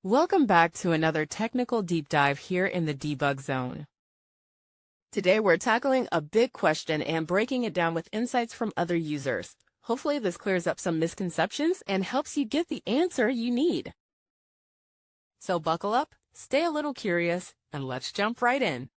Welcome back to another technical deep dive here in the debug zone. Today we're tackling a big question and breaking it down with insights from other users. Hopefully this clears up some misconceptions and helps you get the answer you need. So buckle up, stay a little curious, and let's jump right in.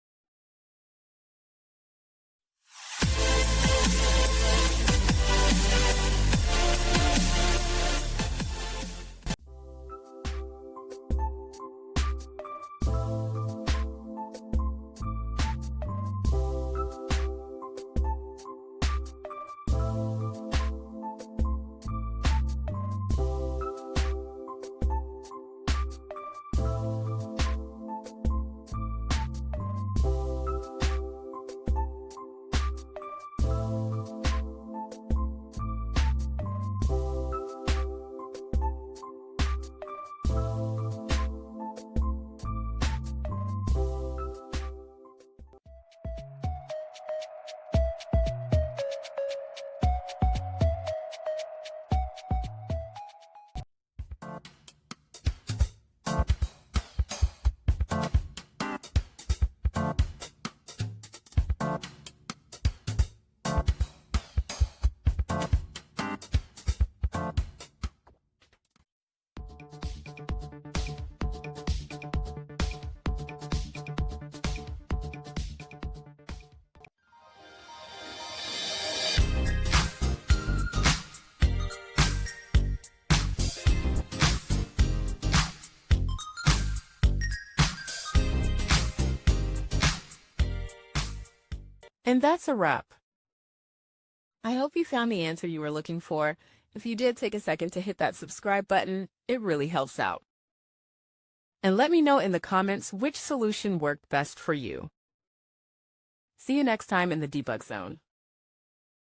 And that's a wrap. I hope you found the answer you were looking for. If you did, take a second to hit that subscribe button. It really helps out. And let me know in the comments which solution worked best for you. See you next time in the debug zone.